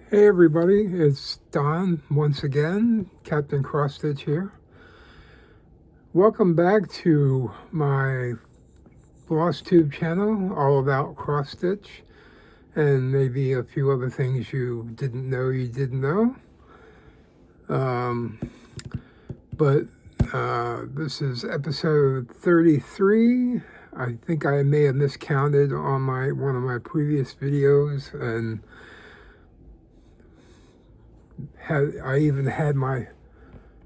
Hey everybody, it's Don once again, Captain Cross Stitch here. Welcome back to my Floss Tube channel, all about cross stitch and maybe a few other things you didn't know. Um, but this is episode 33. I think I may have miscounted on one of my previous videos, and I even had my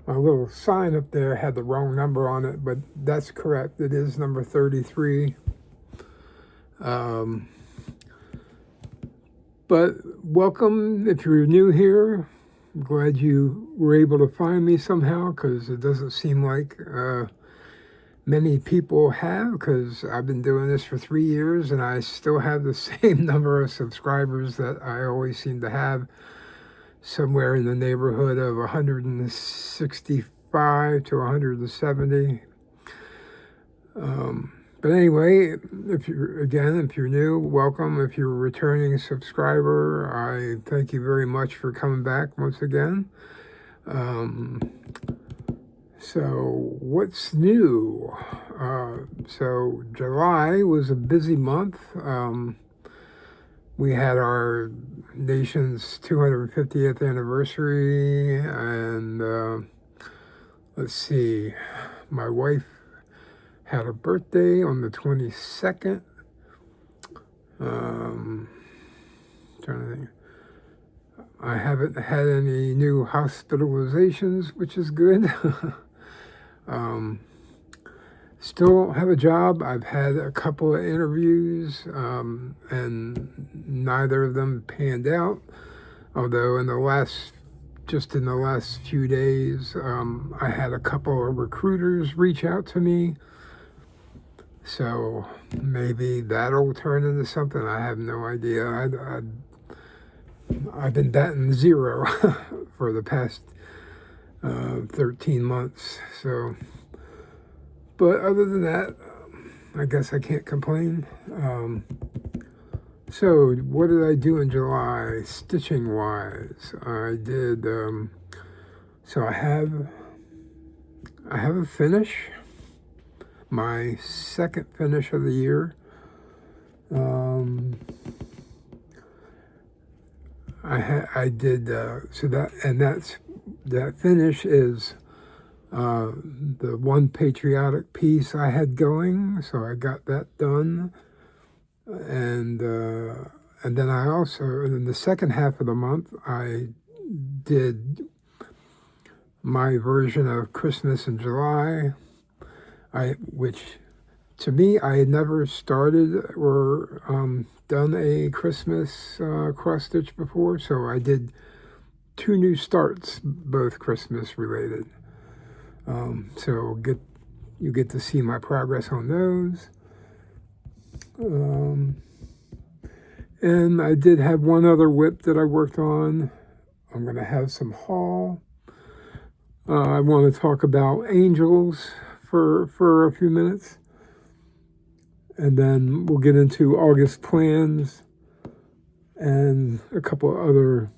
little sign up there had the wrong number on it, but that's correct. It is number 33. But welcome if you're new here. I'm glad you were able to find me somehow, because it doesn't seem like many people have, because I've been doing this for 3 years and I still have the same number of subscribers that I always seem to have, somewhere in the neighborhood of 165 to 170. But anyway, if you're new, welcome. If you're a returning subscriber, I thank you very much for coming back once again. So what's new? So July was a busy month. We had our nation's 250th anniversary, and let's see, my wife had a birthday on the 22nd. Trying to think. I haven't had any new hospitalizations, which is good. Still have a job. I've had a couple of interviews, and neither of them panned out. Although in the last few days, I had a couple of recruiters reach out to me. So maybe that'll turn into something. I have no idea. I've been batting zero for the past 13 months. So, but other than that, I guess I can't complain. So what did I do in July, stitching wise? I did. So I have a finish. My second finish of the year. I did so that finish is the one patriotic piece I had going, so I got that done, and then I also, in the second half of the month, I did my version of Christmas in July. Which to me, I had never started or done a Christmas cross stitch before, so I did 2 new starts, both Christmas related. So you get to see my progress on those. And I did have one other whip that I worked on. I'm going to have some haul. I want to talk about angels for a few minutes, and then we'll get into August plans and a couple of other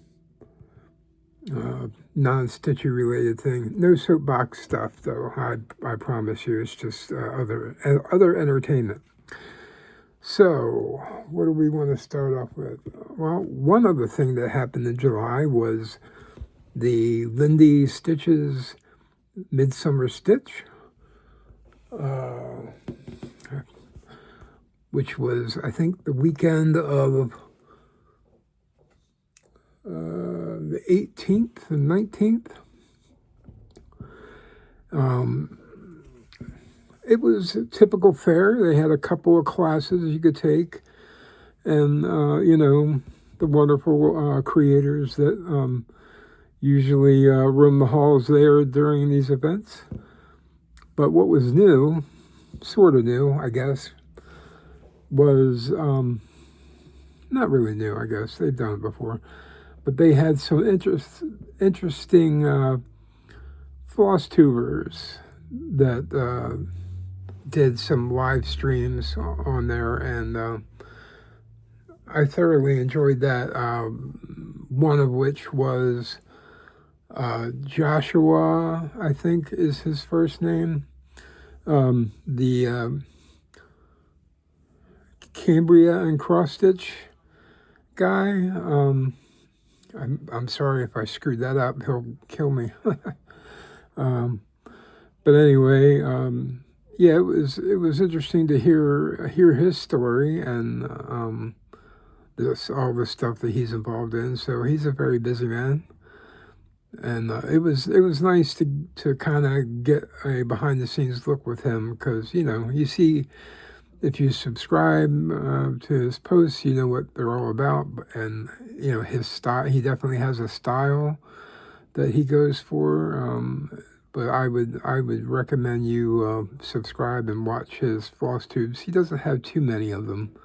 non-stitchy related things. No soapbox stuff, though. I promise you, it's just other entertainment. So what do we want to start off with? Well, one other thing that happened in July was the Lindy Stitches Midsummer Stitch, which was, I think, the weekend of the 18th and 19th. It was a typical fair. They had a couple of classes you could take, and the wonderful creators that usually roam the halls there during these events. But what was new, sort of new, I guess, was not really new, I guess. They've done it before. But they had some interesting floss tubers that did some live streams on there, and I thoroughly enjoyed that. one of which was Joshua, I think is his first name. The Cambria and cross stitch guy. I'm sorry if I screwed that up. He'll kill me. But anyway, yeah, it was interesting to hear his story and all the stuff that he's involved in. So he's a very busy man, and it was nice to kind of get a behind the scenes look with him, because you see, if you subscribe to his posts, you know what they're all about, and his style. He definitely has a style that he goes for. But I would recommend you subscribe and watch his floss tubes. He doesn't have too many of them,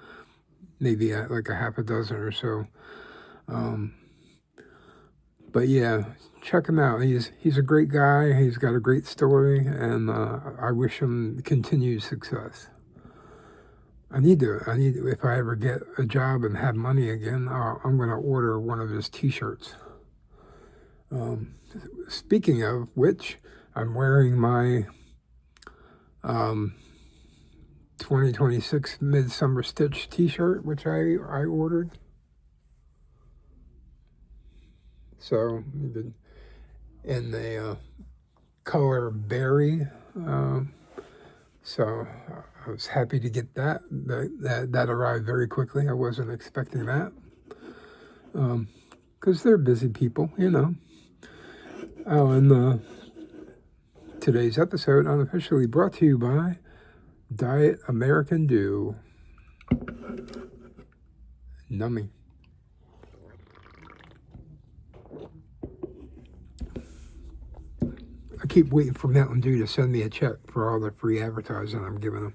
maybe like a half a dozen or so. But yeah, check him out. He's a great guy. He's got a great story, and I wish him continued success. I need to. If I ever get a job and have money again, I'm going to order one of his T-shirts. Speaking of which, I'm wearing my 2026 Midsummer Stitch T-shirt, which I ordered. So in the color berry. So I was happy to get that. That arrived very quickly. I wasn't expecting that. Because they're busy people, Oh, and today's episode unofficially brought to you by Diet American Dew. Nummy. I keep waiting for Mountain Dew to send me a check for all the free advertising I'm giving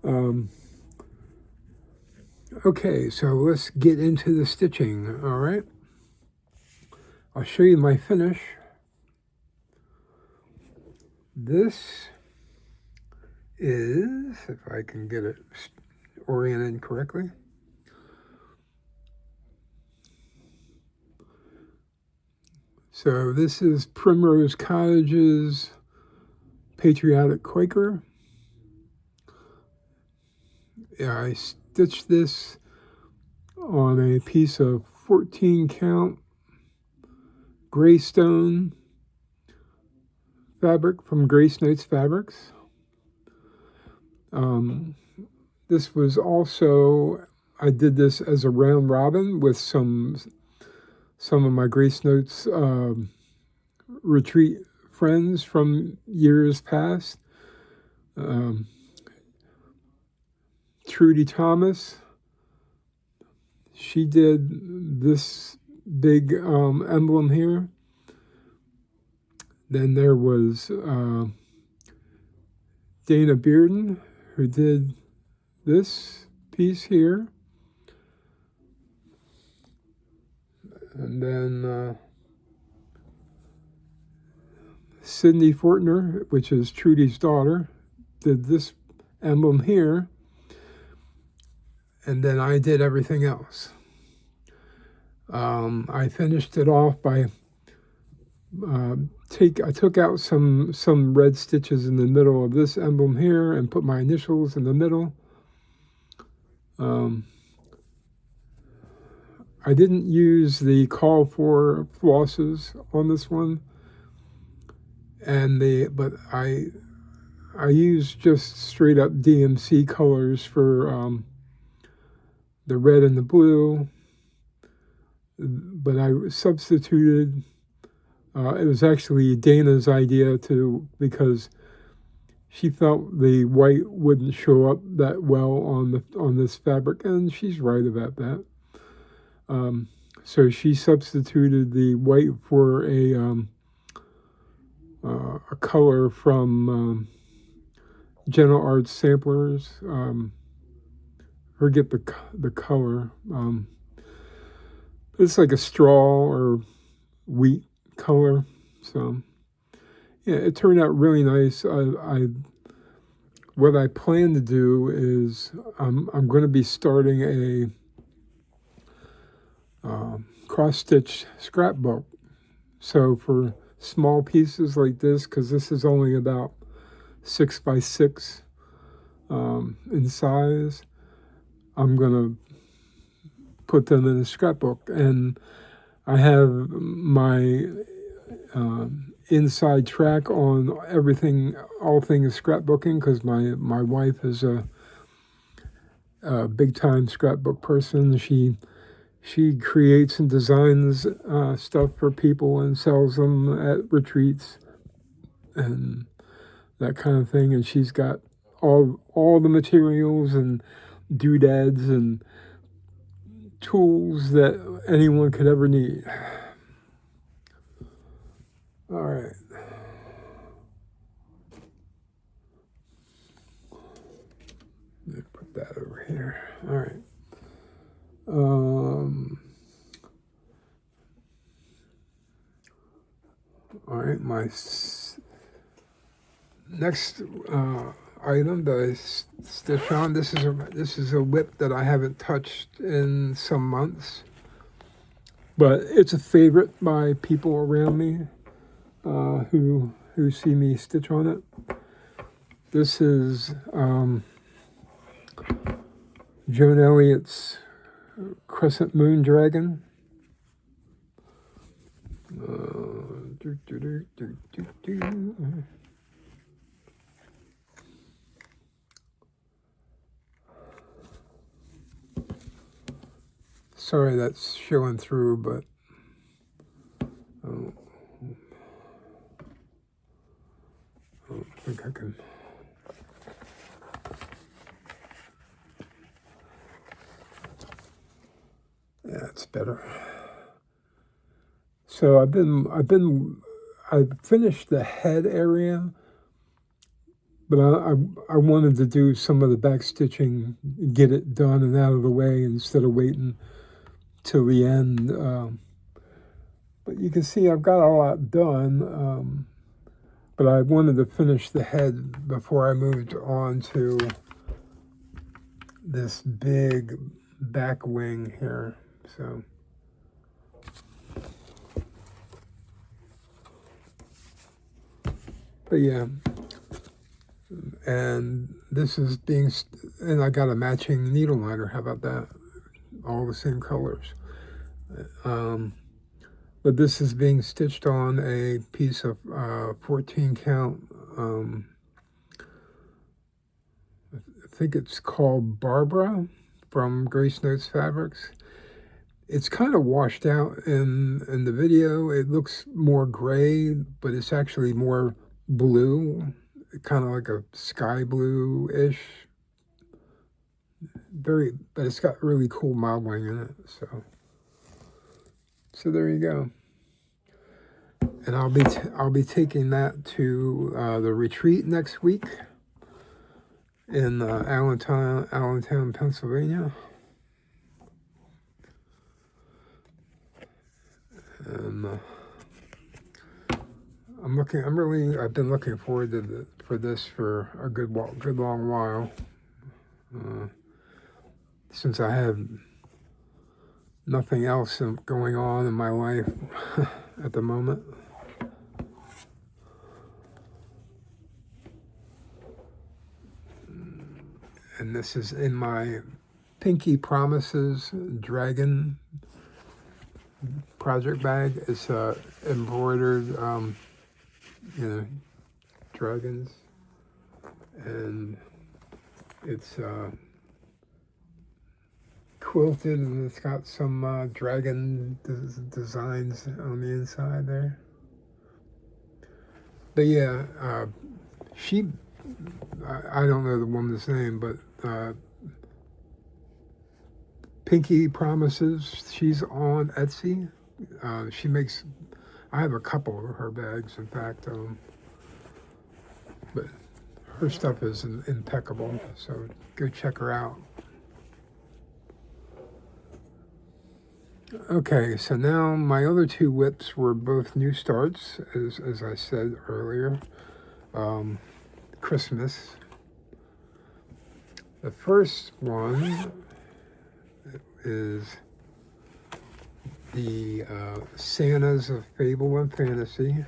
them. Okay, so let's get into the stitching, all right? I'll show you my finish. This is, if I can get it oriented correctly, so this is Primrose Cottage's Patriotic Quaker. Yeah, I stitched this on a piece of 14 count Greystone fabric from Grace Notes Fabrics. This was also, I did this as a round robin with some of my Grace Notes retreat friends from years past. Trudy Thomas, she did this big emblem here. Then there was Dana Bearden, who did this piece here. And then Sydney Fortner, which is Trudy's daughter, did this emblem here. And then I did everything else. I finished it off by I took out some red stitches in the middle of this emblem here and put my initials in the middle. I didn't use the call for flosses on this one, but I used just straight up DMC colors for the red and the blue, but I substituted. It was actually Dana's idea because she felt the white wouldn't show up that well on this fabric, and she's right about that. So she substituted the white for a color from General Arts Samplers. Forget the color. It's like a straw or wheat color. So yeah, it turned out really nice. What I plan to do is I'm going to be starting cross-stitch scrapbook. So for small pieces like this, because this is only about 6 by 6 in size, I'm going to put them in a scrapbook. And I have my inside track on everything, all things scrapbooking, because my wife is a big time scrapbook person. She creates and designs stuff for people and sells them at retreats and that kind of thing. And she's got all the materials and doodads and tools that anyone could ever need. All right. Let me put that over here. All right. All right, my next item that I stitch on. This is a whip that I haven't touched in some months, but it's a favorite by people around me who see me stitch on it. This is Joan Elliott's Crescent Moon Dragon. Sorry that's showing through, but I don't think I can. Yeah, it's better. So I finished the head area, but I wanted to do some of the back stitching, get it done and out of the way instead of waiting till the end. But you can see I've got a lot done, but I wanted to finish the head before I moved on to this big back wing here. So. But yeah, and this is and I got a matching needle liner. How about that? All the same colors. But this is being stitched on a piece of 14 count. I think it's called Barbara from Grace Notes Fabrics. It's kind of washed out in the video. It looks more gray, but it's actually more blue, kind of like a sky blue-ish. But it's got really cool modeling in it. So there you go. And I'll be taking that to the retreat next week in Allentown, Pennsylvania. And I've been looking forward to this for a good long while. Since I have nothing else going on in my life at the moment. And this is in my Pinky Promises Dragon project bag. It's embroidered, dragons, and it's quilted, and it's got some dragon designs on the inside there. But yeah, I don't know the woman's name, but Pinky Promises, she's on Etsy. I have a couple of her bags, in fact, but her stuff is impeccable, so go check her out. Okay, so now my other two whips were both new starts, as I said earlier. Christmas. The first one is the Santas of Fable and Fantasy.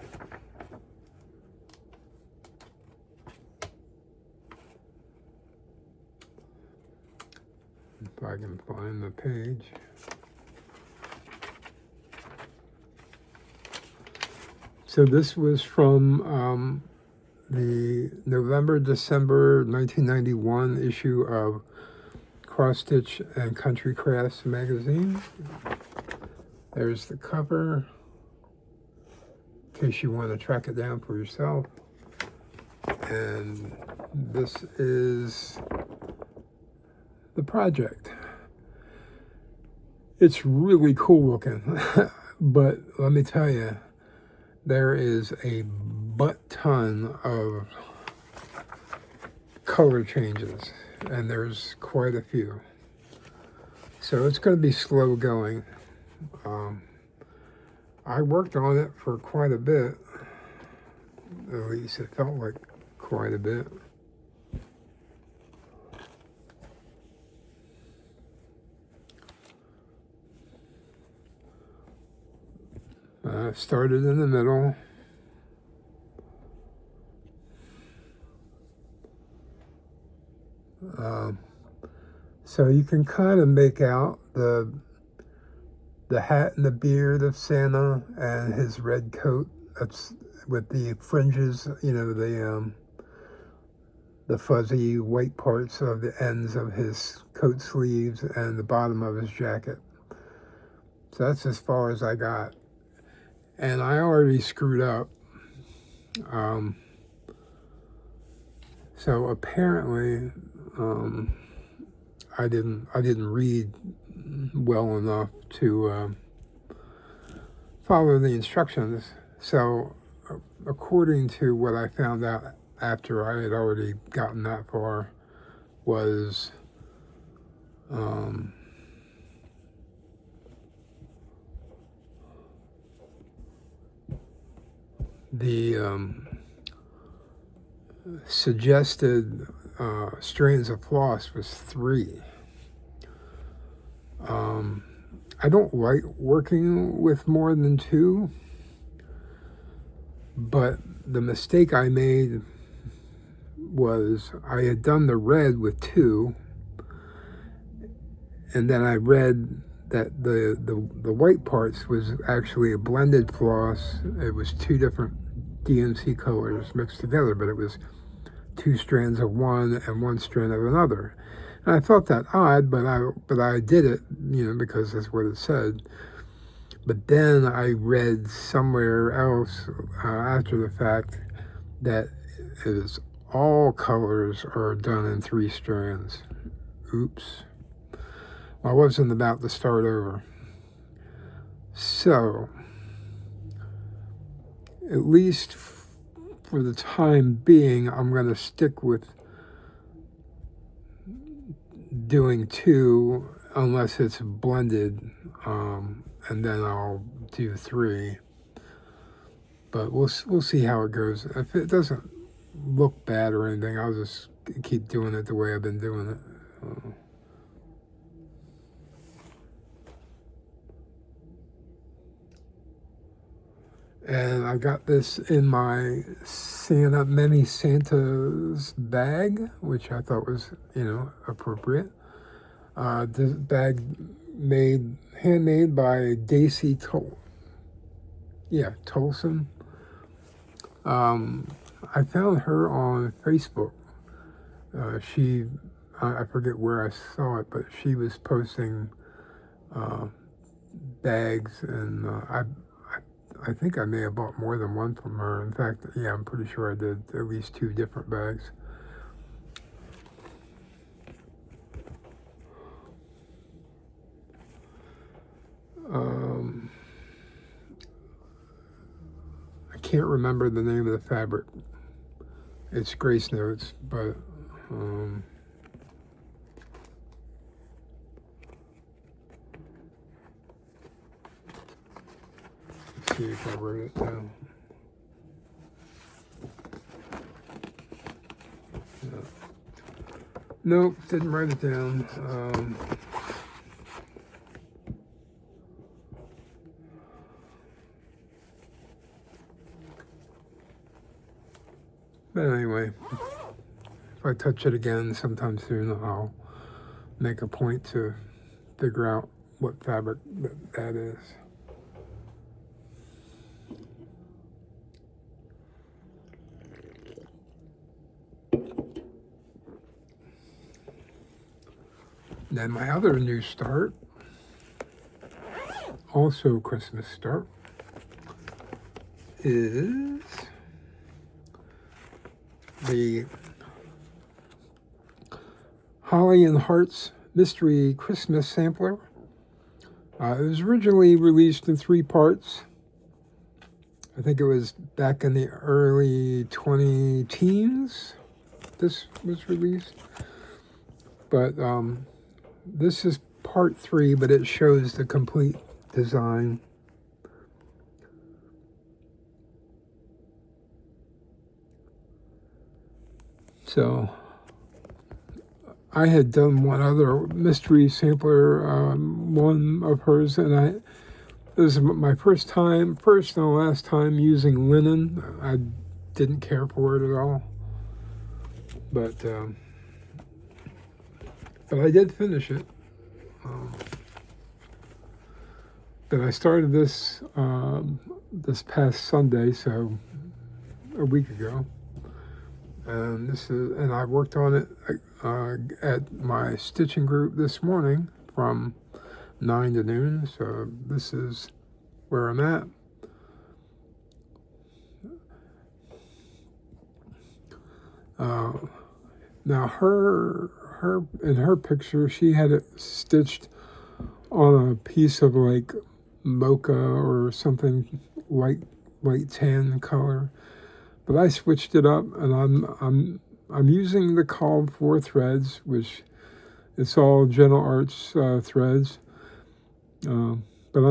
If I can find the page. So this was from the November-December 1991 issue of Cross Stitch and Country Crafts magazine. There's the cover, in case you want to track it down for yourself. And this is the project. It's really cool looking, but let me tell you, there is a butt-ton of color changes, and there's quite a few. So it's going to be slow going. I worked on it for quite a bit. At least it felt like quite a bit. Started in the middle. So you can kind of make out the hat and the beard of Santa and his red coat. That's with the fringes, you know, the fuzzy white parts of the ends of his coat sleeves and the bottom of his jacket. So that's as far as I got. And I already screwed up. So apparently, I didn't read well enough to follow the instructions. So according to what I found out after I had already gotten that far, was the suggested strands of floss was 3. I don't like working with more than 2, but the mistake I made was I had done the red with 2, and then I read that the white parts was actually a blended floss. It was 2 different DMC colors mixed together, but it was 2 strands of one and 1 strand of another. And I thought that odd, but I did it, you know, because that's what it said. But then I read somewhere else after the fact that it is all colors are done in 3 strands. Oops. I wasn't about to start over. So, at least for the time being, I'm going to stick with doing 2 unless it's blended, and then I'll do 3. But we'll see how it goes. If it doesn't look bad or anything, I'll just keep doing it the way I've been doing it. And I got this in my Many Santas bag, which I thought was, you know, appropriate. This bag handmade by Daisy Tolson. I found her on Facebook. I forget where I saw it, but she was posting bags, and I think I may have bought more than one from her. In fact, yeah, I'm pretty sure I did at least 2 different bags. I can't remember the name of the fabric. It's Grace Notes, but let's see if I wrote it down. Nope, didn't write it down. But anyway, if I touch it again sometime soon, I'll make a point to figure out what fabric that is. Then my other new start, also Christmas start, is the Holly and Hearts Mystery Christmas Sampler. It was originally released in 3 parts. I think it was back in the early 20-teens this was released. But this is part 3, but it shows the complete design. So I had done one other mystery sampler, one of hers, and this is my first and last time using linen. I didn't care for it at all, but I did finish it. But I started this this past Sunday, so a week ago, and I worked on it at my stitching group this morning from 9 to noon. So this is where I'm at. Now in her picture, she had it stitched on a piece of like mocha or something white tan color, but I switched it up, and I'm using the called for threads, which it's all Gentle Arts threads, but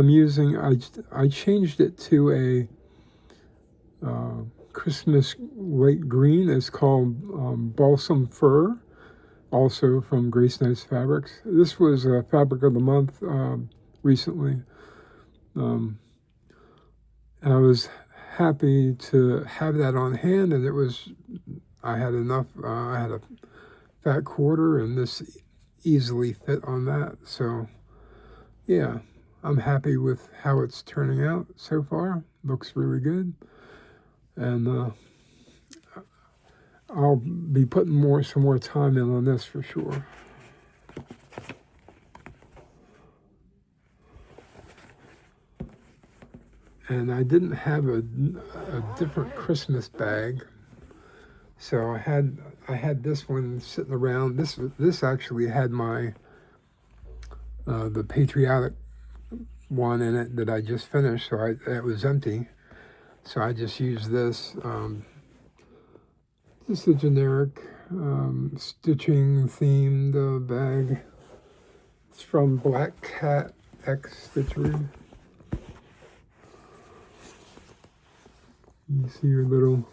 I changed it to a Christmas light green. It's called Balsam Fir, also from Grace Nice Fabrics. This was a Fabric of the Month recently. And I was happy to have that on hand, and I had enough, I had a fat quarter, and this easily fit on that. So yeah, I'm happy with how it's turning out so far. Looks really good. And I'll be putting some more time in on this for sure. And I didn't have a different Christmas bag, so I had this one sitting around. This actually had my the patriotic one in it that I just finished, so it was empty. So I just used this. Just a generic stitching themed bag. It's from Black Cat X Stitchery. You see your little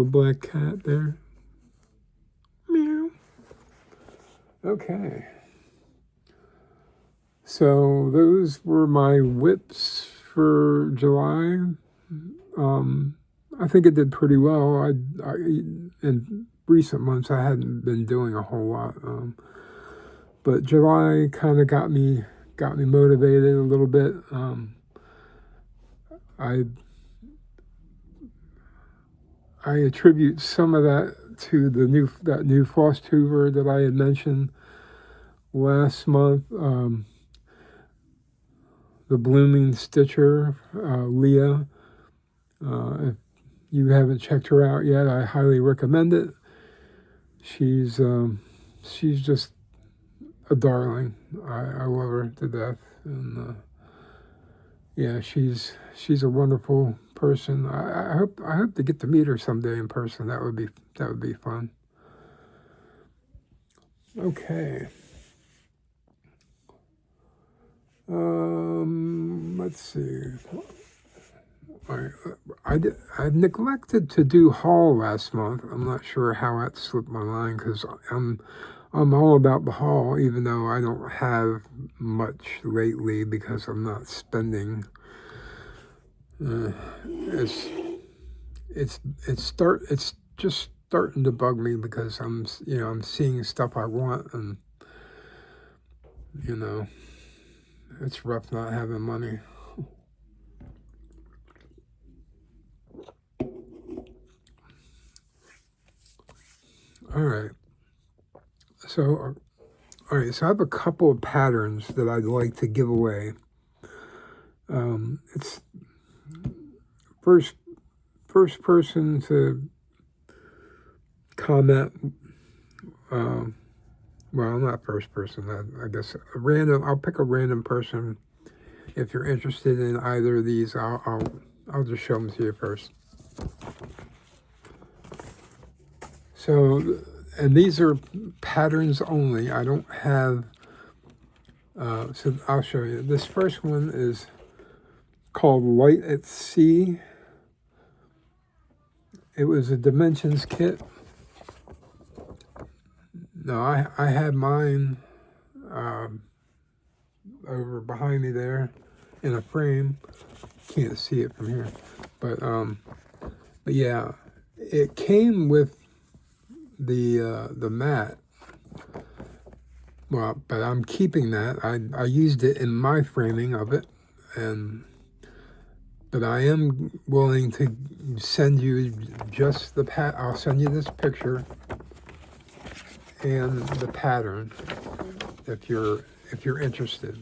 black cat there? Meow. Okay. So those were my whips for July. I think it did pretty well. In recent months, I hadn't been doing a whole lot, but July kind of got me motivated a little bit. I attribute some of that to that new Floss tuber that I had mentioned last month. The Blooming Stitcher, Leah. If you haven't checked her out yet, I highly recommend it. She's just a darling. I love her to death, and yeah, she's a wonderful person. I hope to get to meet her someday in person. That would be fun. Okay. Let's see. I neglected to do haul last month. I'm not sure how that slipped my mind, because I'm all about the haul, even though I don't have much lately because I'm not spending it's just starting to bug me because I'm seeing stuff I want, and you know it's rough not having money. All right. So all right, so I have a couple of patterns that I'd like to give away. It's first person to comment. Well, not first person. I guess a random. I'll pick a random person. If you're interested in either of these, I'll just show them to you first. So, and these are patterns only. I don't have. So I'll show you. This first one is called Light at Sea. It was a dimensions kit. No, I had mine over behind me there in a frame. Can't see it from here, but yeah, it came with the mat. Well, but I'm keeping that. I used it in my framing of it, but I am willing to send you just the I'll send you this picture and the pattern if you're interested.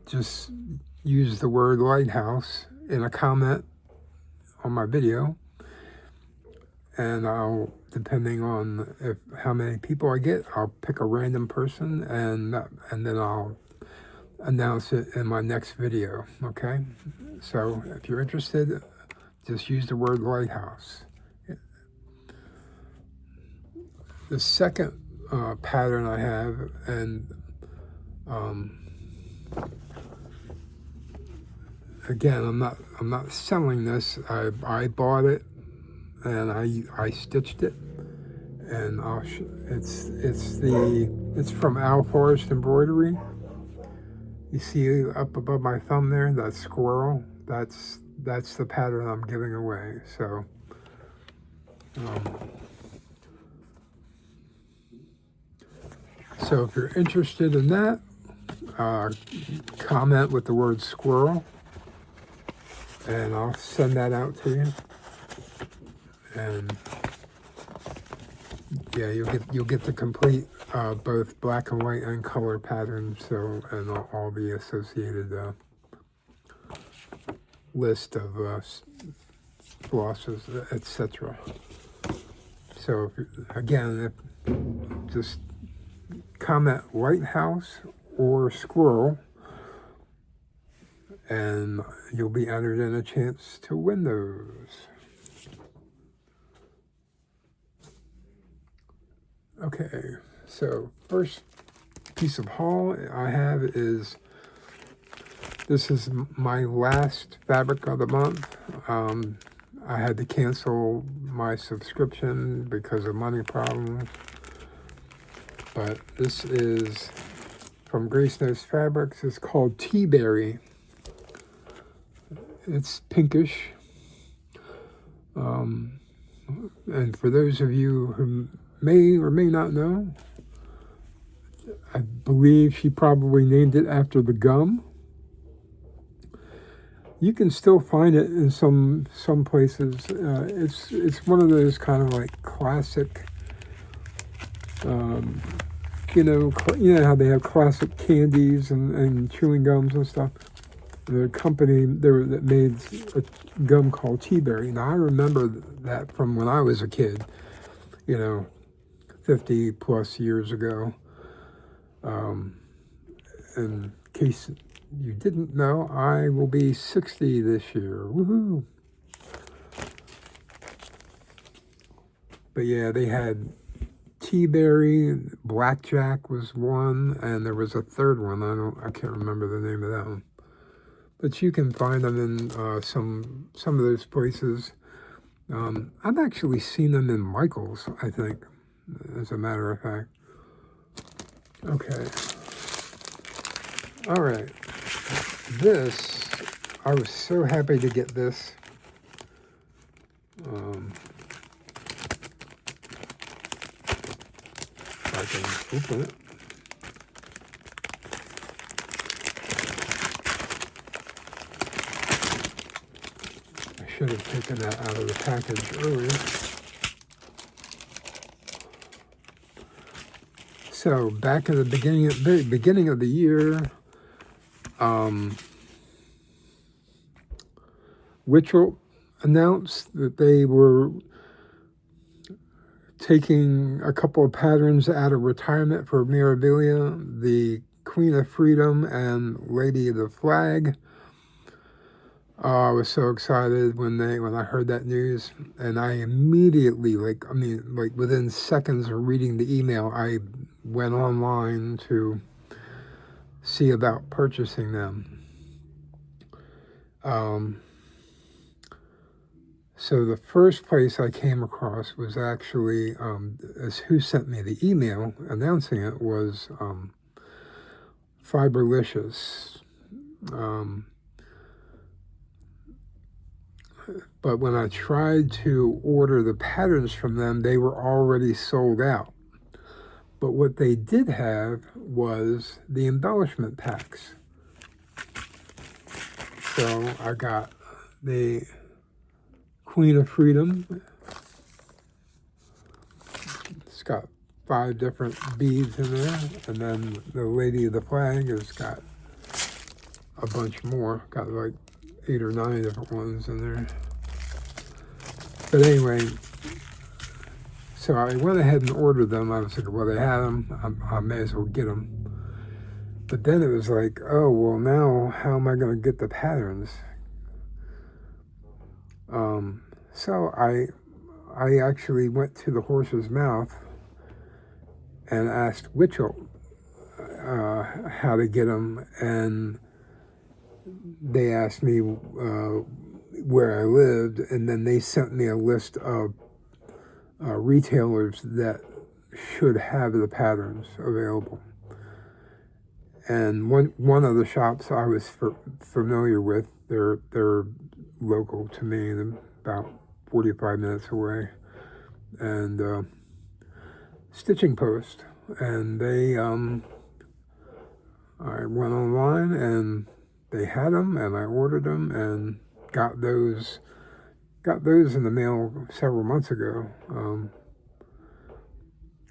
Just use the word lighthouse in a comment on my video, and I'll, depending on how many people I get, I'll pick a random person, and then I'll announce it in my next video. Okay, so if you're interested, just use the word lighthouse. The second pattern I have, and again, I'm not selling this. I bought it and I stitched it, and it's from Al Forest Embroidery. You see up above my thumb there, that squirrel. That's the pattern I'm giving away. So. So if you're interested in that, comment with the word squirrel, and I'll send that out to you. And yeah, you'll get the complete both black and white and color pattern. So, and all the associated list of flosses, etc. So again, just comment lighthouse or squirrel, and you'll be entered in a chance to win those. Okay, so first piece of haul I have is, this is my last fabric of the month. I had to cancel my subscription because of money problems. But this is from Grace Knows Fabrics. It's called Tea Berry. It's pinkish. And for those of you who may or may not know, I believe she probably named it after the gum. You can still find it in some places. It's one of those kind of like classic. You know how they have classic candies and chewing gums and stuff. The company that made a gum called Tea Berry. Now I remember that from when I was a kid, 50 plus years ago. In case you didn't know, I will be 60 this year. Woohoo! But yeah, they had Tea Berry, Blackjack was one, and there was a third one. I can't remember the name of that one. But you can find them in some of those places. I've actually seen them in Michael's, I think, as a matter of fact. Okay. All right. This I was so happy to get this. If I can open it. I should have taken that out of the package earlier. So back in the beginning of the year, Witchell announced that they were taking a couple of patterns out of retirement for memorabilia, the Queen of Freedom and Lady of the Flag. I was so excited when I heard that news, and I immediately, like within seconds of reading the email, I went online to see about purchasing them. So the first place I came across was actually, as who sent me the email announcing it was Fiberlicious. But when I tried to order the patterns from them, they were already sold out. But what they did have was the embellishment packs. So I got the Queen of Freedom. It's got 5 different beads in there. And then the Lady of the Flag has got a bunch more. Got like 8 or 9 different ones in there. But anyway, so I went ahead and ordered them. I was like, well, they had them. I may as well get them. But then it was like, oh, well, now how am I going to get the patterns? So I actually went to the horse's mouth and asked Witchell how to get them. And they asked me where I lived. And then they sent me a list of retailers that should have the patterns available. And one of the shops I was familiar with, they're local to me, about 45 minutes away, and Stitching Post. And they, I went online and they had them, and I ordered them and got those in the mail several months ago.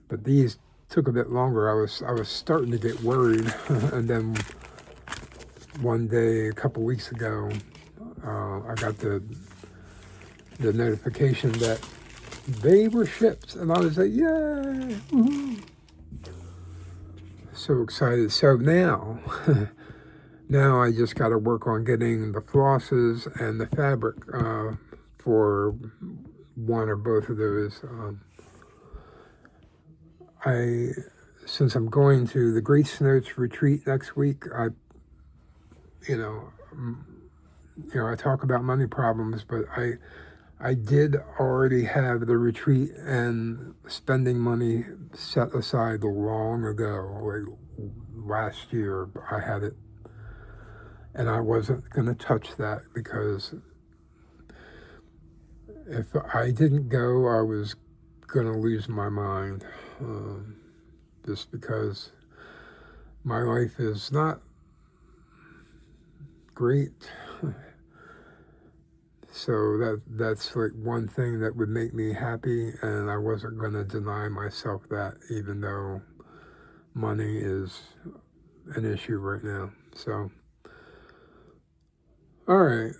But these took a bit longer. I was starting to get worried, and then one day, a couple weeks ago, I got the notification that they were shipped, and I was like, yay! Woo-hoo. So excited. So now, now I just got to work on getting the flosses and the fabric for one or both of those. Since I'm going to the Great Snow's retreat next week, I talk about money problems, but I did already have the retreat and spending money set aside long ago. Like last year, I had it, and I wasn't going to touch that because if I didn't go, I was going to lose my mind. Just because my life is not great. So that's like one thing that would make me happy, and I wasn't going to deny myself that, even though money is an issue right now. So, all right.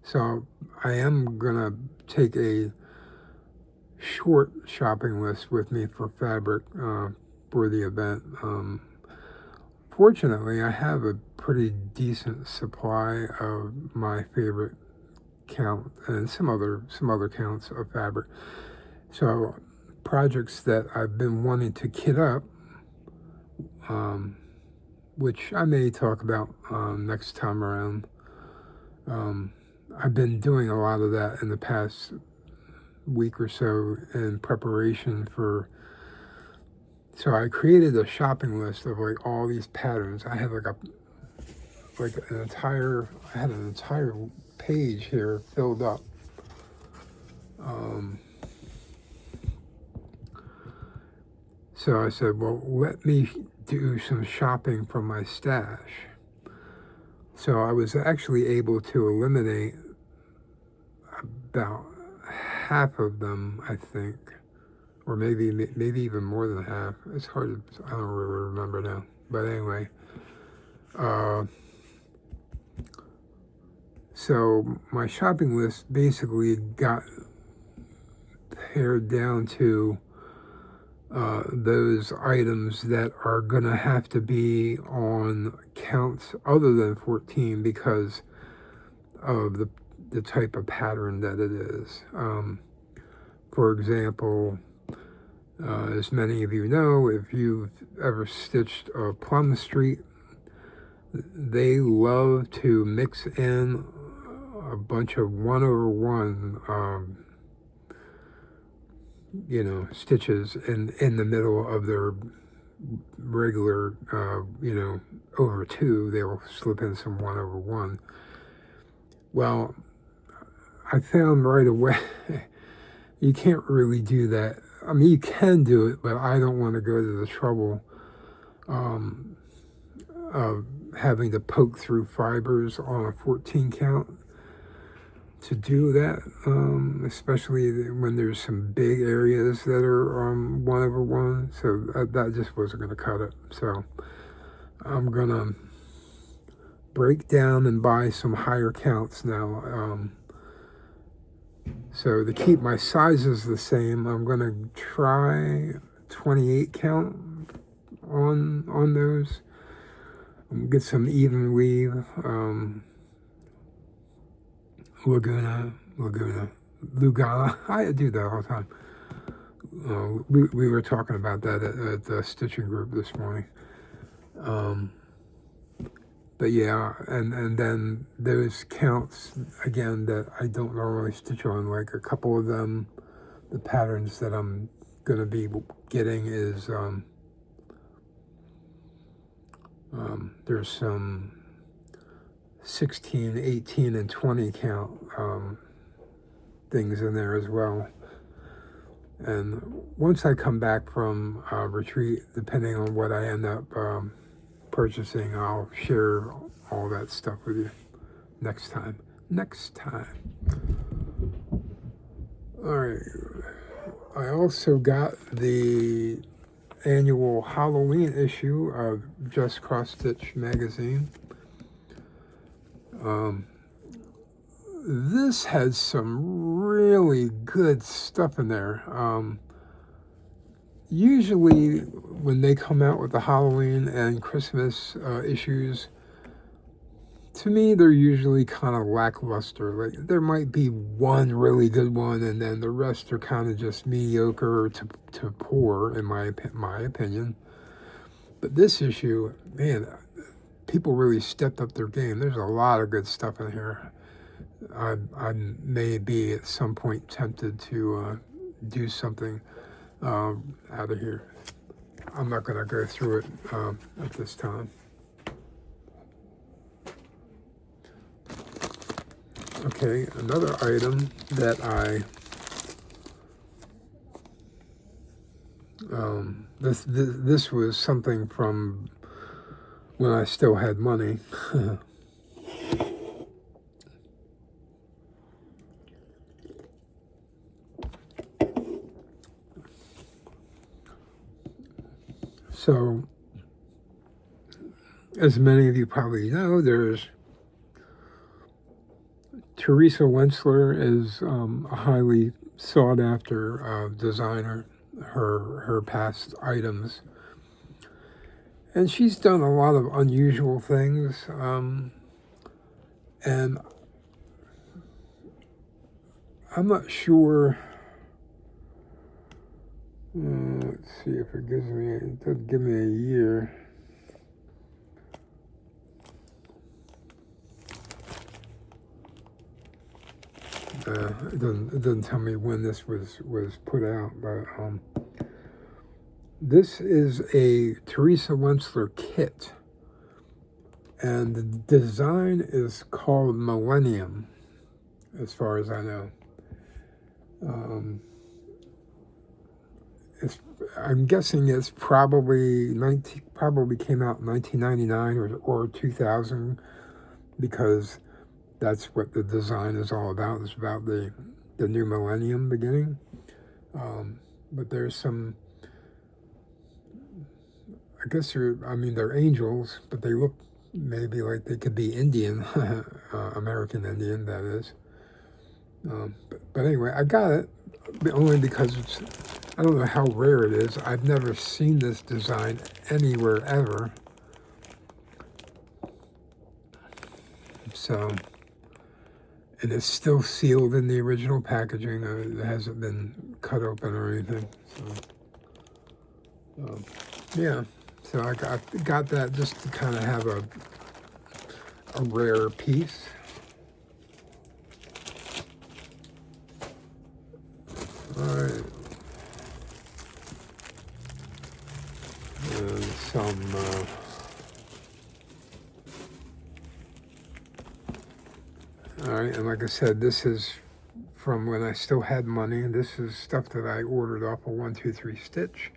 So I am going to take a short shopping list with me for fabric for the event. Fortunately, I have a pretty decent supply of my favorite count and some other counts of fabric. So projects that I've been wanting to kit up, which I may talk about next time around. I've been doing a lot of that in the past week or so in preparation for. So I created a shopping list of like all these patterns. I have like like I had an entire page here filled up. So I said, well, let me do some shopping from my stash. So I was actually able to eliminate about half of them, I think, or maybe even more than half. It's hard to, I don't really remember now. But anyway, so my shopping list basically got pared down to those items that are going to have to be on counts other than 14 because of the type of pattern that it is. For example, as many of you know, if you've ever stitched a plum street, they love to mix in a bunch of 1/1 stitches in the middle of their regular, over 2, they'll slip in some 1/1. Well, I found right away you can't really do that. I mean, you can do it, but I don't want to go to the trouble of having to poke through fibers on a 14 count to do that, especially when there's some big areas that are 1/1. So that just wasn't going to cut it. So I'm going to break down and buy some higher counts now. So to keep my sizes the same, I'm going to try 28 count on those. Get some even weave. Lugana. I do that all the time. We were talking about that at the stitching group this morning. But yeah, and then those counts, again, that I don't normally stitch on, like a couple of them, the patterns that I'm going to be getting is, there's some 16, 18, and 20 count things in there as well. And once I come back from retreat, depending on what I end up purchasing, I'll share all that stuff with you next time. All right. I also got the annual Halloween issue of Just Cross Stitch magazine. This has some really good stuff in there. Usually when they come out with the Halloween and Christmas issues, to me, they're usually kind of lackluster. Like, there might be one really good one, and then the rest are kind of just mediocre to poor, in my opinion. But this issue, man, people really stepped up their game. There's a lot of good stuff in here. I may be at some point tempted to do something out of here. I'm not going to go through it at this time. Okay, another item that this was something from when I still had money. So, as many of you probably know, there's Teresa Wentzler is a highly sought after designer. Her past items, and she's done a lot of unusual things. And I'm not sure. Let's see if it gives me. It doesn't give me a year. It doesn't tell me when this was put out, but this is a Teresa Wentzler kit, And the design is called Millennium, as far as I know. I'm guessing it's probably came out in 1999 or 2000, because that's what the design is all about. It's about the new millennium beginning. But there's some, I guess they're angels, but they look maybe like they could be Indian, American Indian, that is. But anyway, I got it only because I don't know how rare it is. I've never seen this design anywhere ever. So, and it's still sealed in the original packaging. It hasn't been cut open or anything. So, yeah. So I got that just to kind of have a rare piece. All right. And some all right, and like I said, this is from when I still had money. This is stuff that I ordered off of 123 Stitch.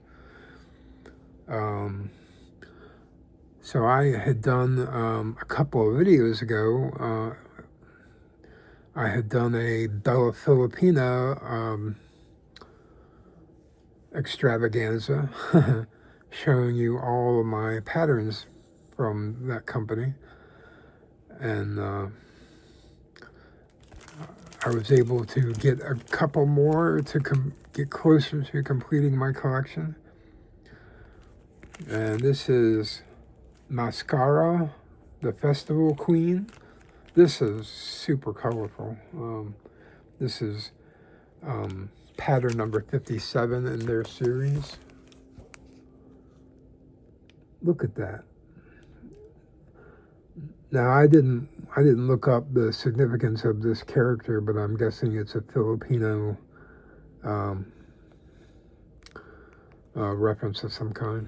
So I had done a couple of videos ago. I had done a Bella Filipina extravaganza, showing you all of my patterns from that company, and I was able to get a couple more to get closer to completing my collection. And this is Mascara, the Festival Queen. This is super colorful. This is pattern number 57 in their series. Look at that. Now I didn't look up the significance of this character, but I'm guessing it's a Filipino reference of some kind.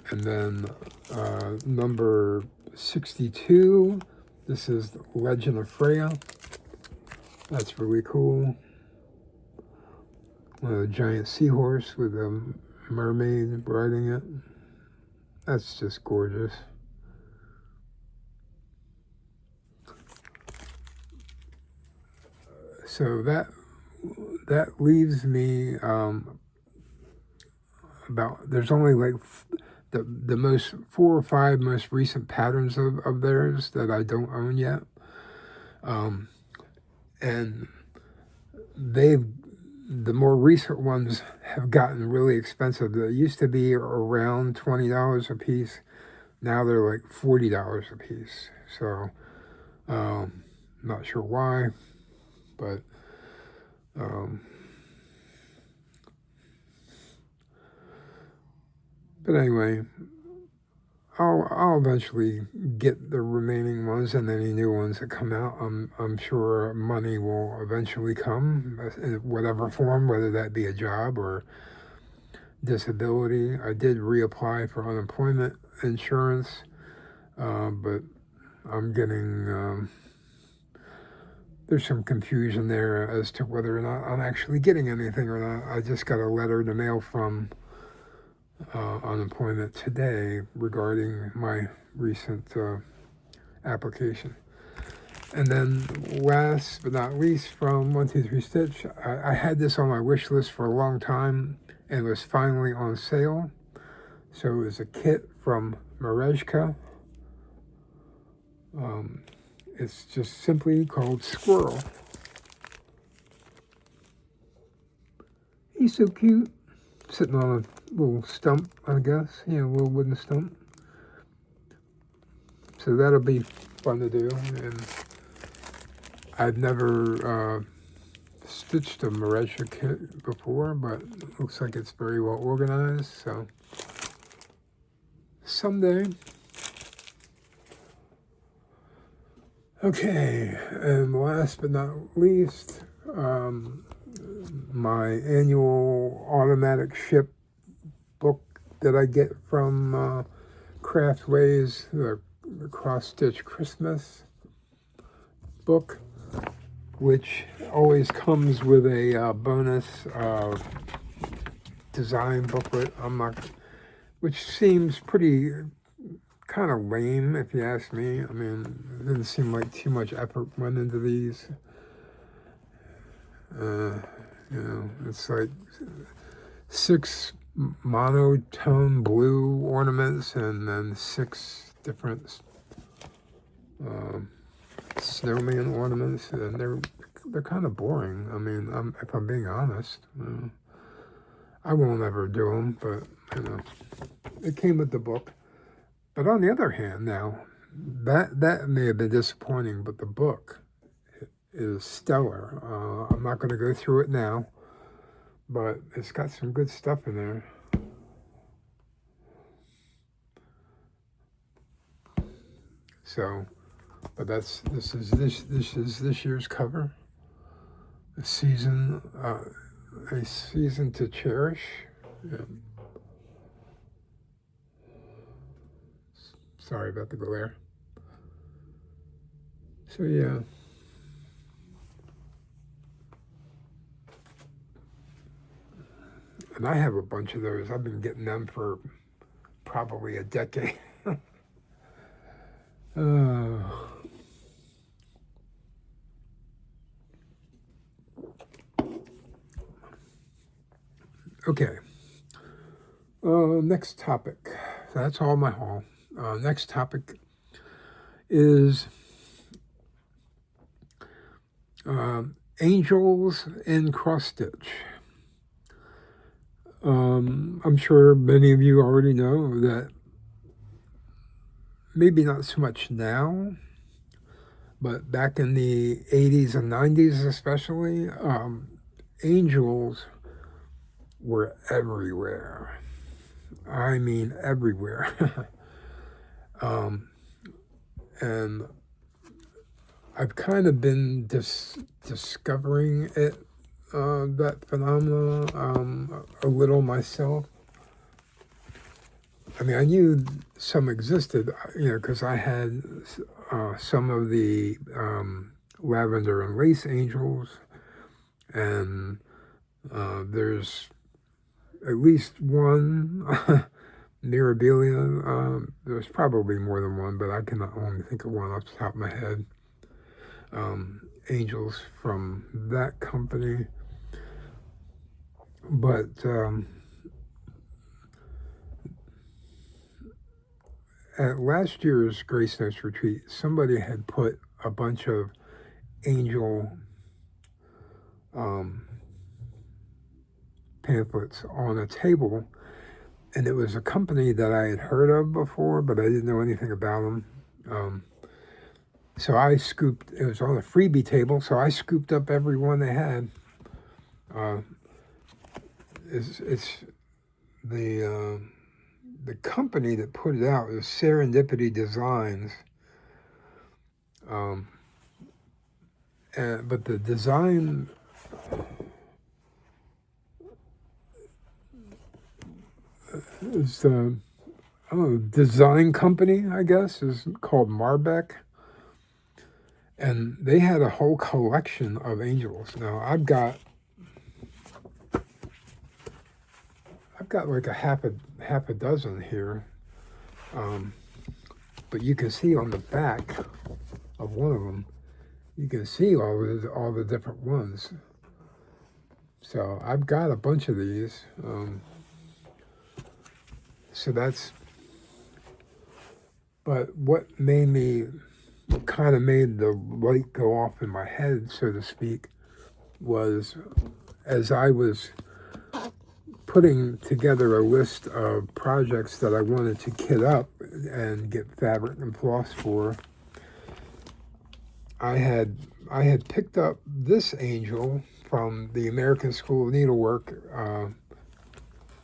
And then number 62, this is Legend of Freya. That's really cool. A giant seahorse with a mermaid riding it. That's just gorgeous. So that leaves me about, there's only like the most 4 or 5 most recent patterns of theirs that I don't own yet. And the more recent ones have gotten really expensive. They used to be around $20 a piece. Now they're like $40 a piece. So, not sure why, but anyway, I'll eventually get the remaining ones and any new ones that come out. I'm sure money will eventually come in whatever form, whether that be a job or disability. I did reapply for unemployment insurance, but I'm getting there's some confusion there as to whether or not I'm actually getting anything or not. I just got a letter in the mail from unemployment today regarding my recent application. And then last but not least, from 123 Stitch, I had this on my wish list for a long time and it was finally on sale. So it was a kit from Marejka. It's just simply called Squirrel. He's so cute, sitting on a little stump, I guess. Yeah, a little wooden stump. So that'll be fun to do. And I've never stitched a Marejka kit before, but it looks like it's very well organized. So someday. Okay, and last but not least, my annual automatic ship that I get from Craftways, the Cross Stitch Christmas book, which always comes with a bonus design booklet. Which seems pretty kind of lame if you ask me. I mean, it didn't seem like too much effort went into these. It's like 6 monotone blue ornaments and then 6 different snowman ornaments, and they're kind of boring. I mean, if I'm being honest, I won't ever do them, but it came with the book. But on the other hand, now that may have been disappointing, but the book is stellar. I'm not going to go through it now, but it's got some good stuff in there. So, but this is this year's cover. A season to cherish. Yeah. Sorry about the glare. So yeah. And I have a bunch of those. I've been getting them for probably a decade. Okay. Next topic. So that's all my haul. Next topic is angels in cross stitch. I'm sure many of you already know that, maybe not so much now, but back in the 80s and 90s especially, angels were everywhere. I mean everywhere. And I've kind of been discovering it, that phenomenon, a little myself. I mean, I knew some existed, because I had some of the lavender and lace angels, and there's at least one Mirabilia. There's probably more than one, but I cannot only think of one off the top of my head. Angels from that company. But at last year's Grace Notes retreat, somebody had put a bunch of angel pamphlets on a table, and it was a company that I had heard of before, but I didn't know anything about them. So I scooped, it was on a freebie table, so I scooped up every one they had. It's the company that put it out is Serendipity Designs. But the design is design company, I guess, is called Marbeck. And they had a whole collection of angels. Now I've got like a half a dozen here, but you can see on the back of one of them, you can see all the different ones. So I've got a bunch of these. So that's. But what kind of made the light go off in my head, so to speak, was as I was putting together a list of projects that I wanted to kit up and get fabric and floss for. I had picked up this angel from the American School of Needlework,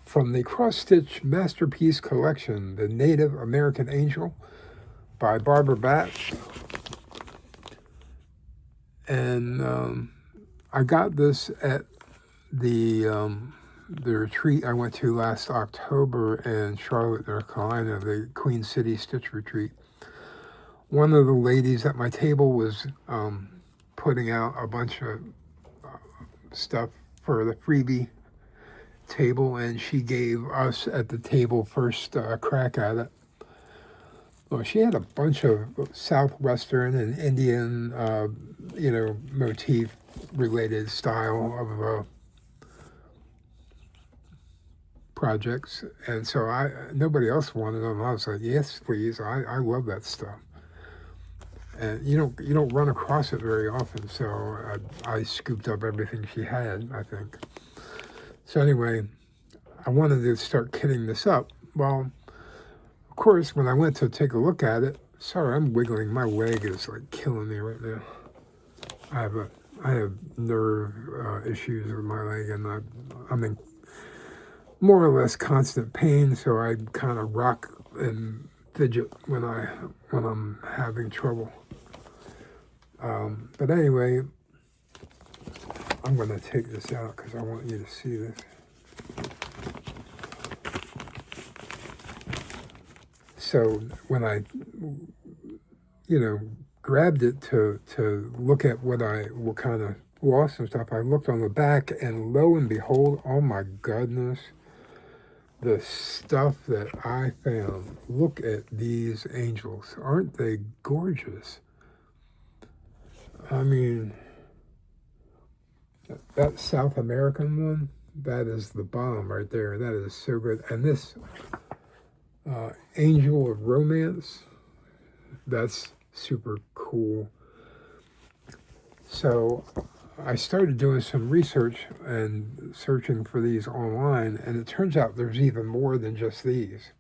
from the Cross Stitch Masterpiece Collection, the Native American Angel by Barbara Batch. And I got this at the the retreat I went to last October in Charlotte, North Carolina, the Queen City Stitch Retreat. One of the ladies at my table was putting out a bunch of stuff for the freebie table, and she gave us at the table first crack at it. Well, she had a bunch of Southwestern and Indian, motif-related style of projects, and so nobody else wanted them. I was like, yes, please. I love that stuff, and you don't run across it very often. So I scooped up everything she had, I think. So anyway, I wanted to start kitting this up. Well, of course, when I went to take a look at it, sorry, I'm wiggling. My leg is like killing me right now. I have nerve issues with my leg, and I'm in more or less constant pain. So I kind of rock and fidget when I'm having trouble. But anyway, I'm going to take this out because I want you to see this. So when I, grabbed it to look at what kind of floss and stuff, I looked on the back, and lo and behold, oh my goodness, the stuff that I found. Look at these angels. Aren't they gorgeous? I mean, that South American one, that is the bomb right there. That is so good. And this Angel of Romance, that's super cool. So I started doing some research and searching for these online, and it turns out there's even more than just these.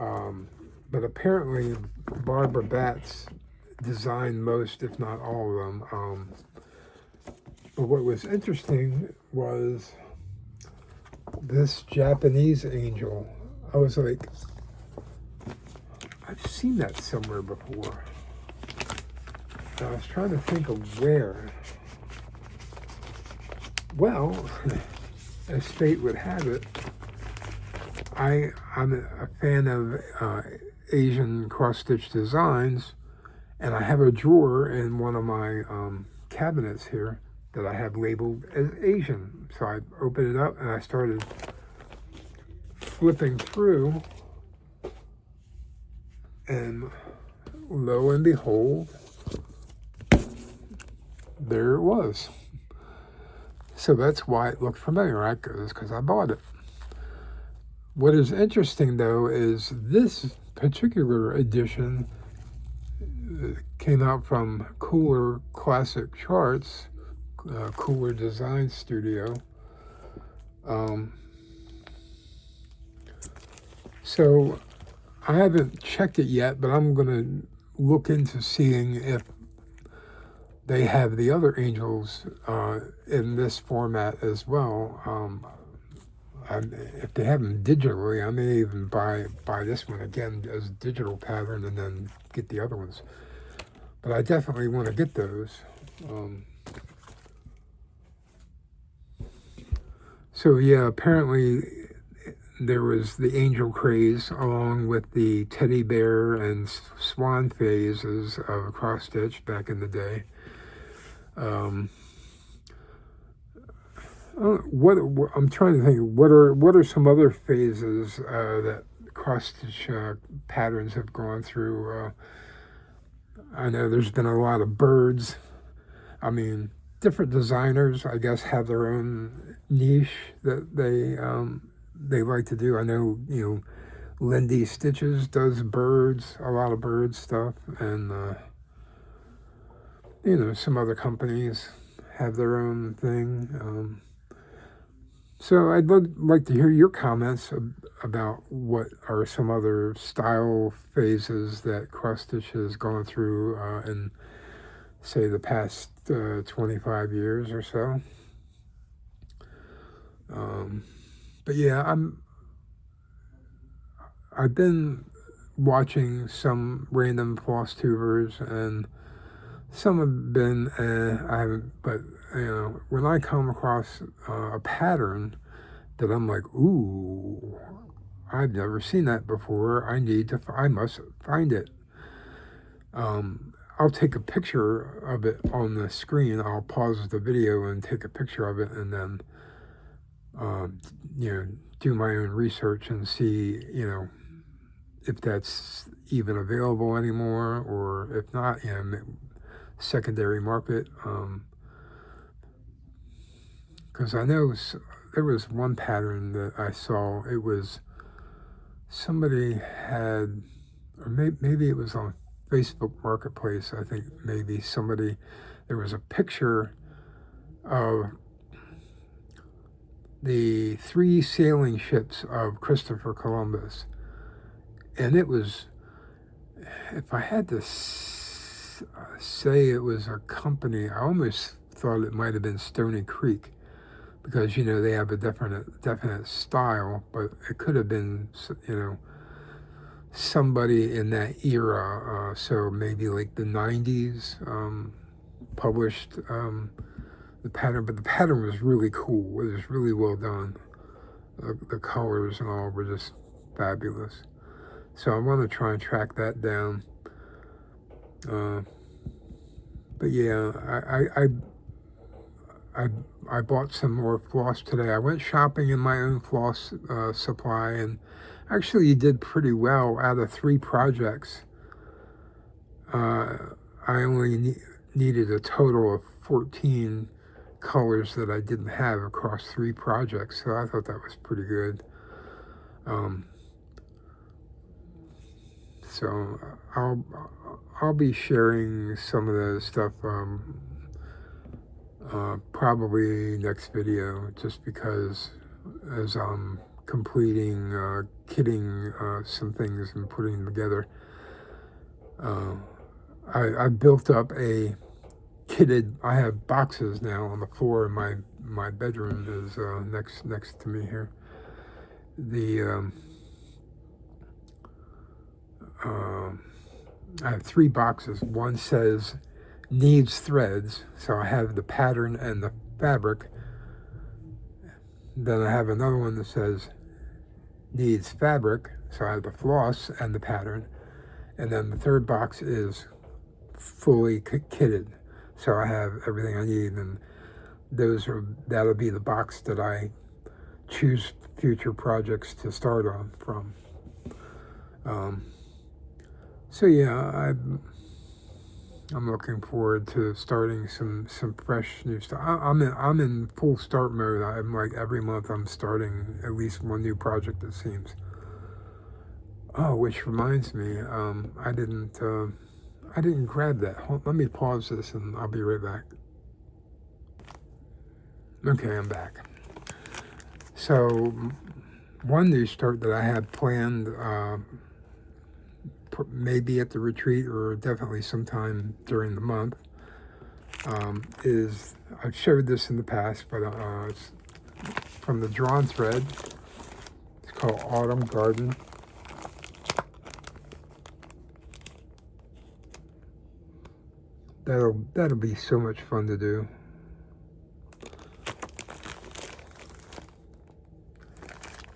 But apparently Barbara Batts designed most, if not all of them. But what was interesting was this Japanese angel. I was like, I've seen that somewhere before. And I was trying to think of where. Well, as fate would have it, I'm a fan of Asian cross-stitch designs, and I have a drawer in one of my cabinets here that I have labeled as Asian. So I opened it up and I started flipping through, and lo and behold, there it was. So that's why it looked familiar, right? Because I bought it. What is interesting, though, is this particular edition came out from Cooler Classic Charts, Cooler Design Studio. So I haven't checked it yet, but I'm going to look into seeing if they have the other angels in this format as well. If they have them digitally, I may even buy this one again as digital pattern and then get the other ones. But I definitely want to get those. So yeah, apparently there was the angel craze along with the teddy bear and swan phases of cross stitch back in the day. What I'm trying to think, what are some other phases that cross stitch patterns have gone through? I know there's been a lot of birds. I mean, different designers, I guess, have their own niche that they like to do. I know, Lindy Stitches does birds, a lot of bird stuff, and some other companies have their own thing. So I'd like to hear your comments about what are some other style phases that cross stitch has gone through in, say, the past 25 years or so. But yeah, I've been watching some random floss tubers, and some have been I haven't, but when I come across a pattern that I'm like, ooh, I've never seen that before. I must find it. I'll take a picture of it on the screen. I'll pause the video and take a picture of it, and then, you know, do my own research and see, you know, if that's even available anymore, or if not, you know, secondary market. Because I know there was one pattern that I saw. It was somebody had, or maybe it was on Facebook Marketplace. I think maybe there was a picture of the 3 sailing ships of Christopher Columbus. And it was, if I had to say it was a company, I almost thought it might have been Stony Creek, because, you know, they have a definite style, but it could have been, you know, somebody in that era. So maybe like the 90s published the pattern, but the pattern was really cool. It was really well done. The colors and all were just fabulous. So I want to try and track that down. But yeah, I bought some more floss today. I went shopping in my own floss supply, and actually did pretty well. Out of 3 projects, I only needed a total of 14 colors that I didn't have across 3 projects, so I thought that was pretty good. So I'll be sharing some of the stuff probably next video, just because as I'm completing kitting some things and putting them together, I built up a kitted. I have boxes now on the floor in my bedroom is next to me here. I have 3 boxes. One says needs threads, so I have the pattern and the fabric. Then I have another one that says needs fabric, so I have the floss and the pattern. And then the 3rd box is fully kitted, so I have everything I need, and that'll be the box that I choose future projects to start on from. So yeah, I'm looking forward to starting some fresh new stuff. I'm in full start mode. I'm like, every month I'm starting at least one new project, it seems. Oh, which reminds me, I didn't grab that. Let me pause this and I'll be right back. Okay, I'm back. So one new start that I had planned, maybe at the retreat or definitely sometime during the month, is, I've showed this in the past, but it's from the Drawn Thread. It's called Autumn Garden. That'll be so much fun to do.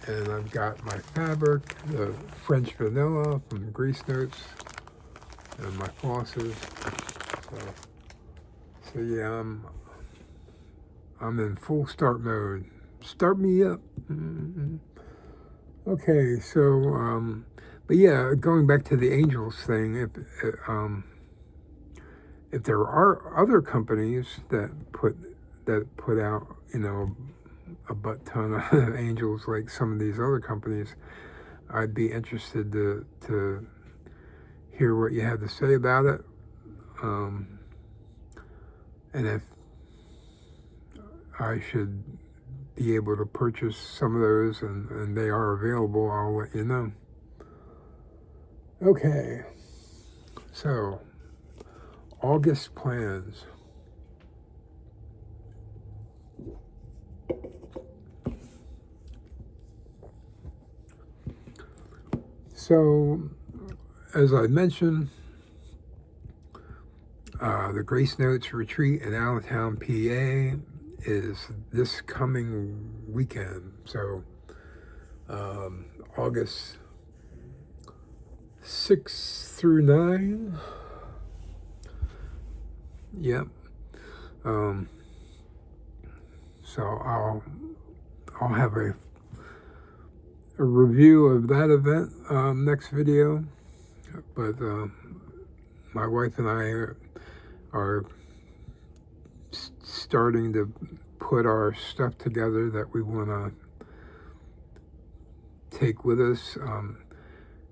And I've got my fabric, the French vanilla from Grease Notes, and my flosses. So yeah, I'm in full start mode. Start me up. Okay, so but yeah, going back to the angels thing, if there are other companies that put out, you know, a butt ton of angels like some of these other companies, I'd be interested to hear what you have to say about it. And if I should be able to purchase some of those and they are available, I'll let you know. Okay, so August plans. So, as I mentioned, the Grace Notes retreat in Allentown, PA is this coming weekend. So August 6th through 9. Yep. So I'll have a review of that event next video. But my wife and I are starting to put our stuff together that we want to take with us.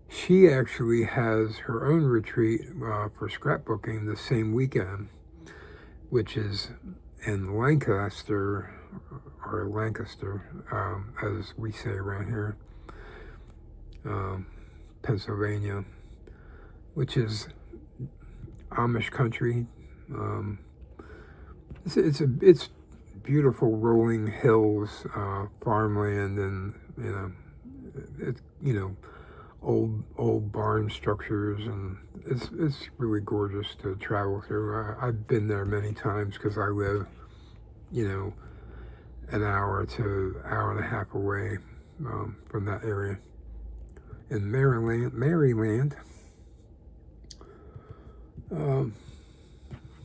She actually has her own retreat for scrapbooking the same weekend, which is in Lancaster, or Lancaster, as we say around here, Pennsylvania, which is Amish country. It's beautiful rolling hills, farmland, and it's old barn structures, and it's really gorgeous to travel through. I've been there many times because I live, an hour to hour and a half away from that area in Maryland.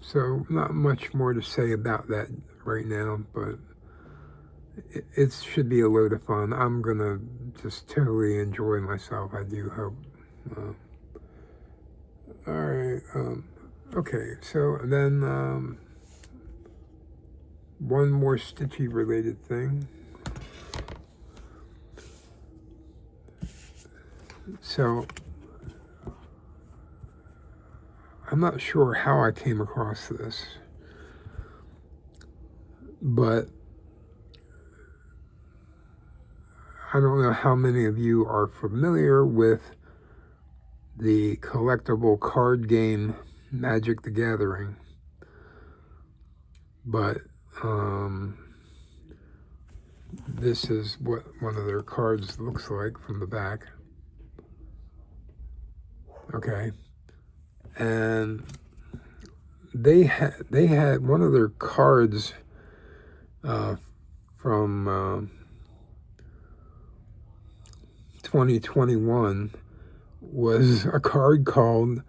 So not much more to say about that right now, but it should be a load of fun. I'm gonna just totally enjoy myself. I do hope. All right. Okay. So then one more Stitchy related thing. So I'm not sure how I came across this, but I don't know how many of you are familiar with the collectible card game Magic the Gathering, but this is what one of their cards looks like from the back. Okay. And they had one of their cards from 2021 was a card called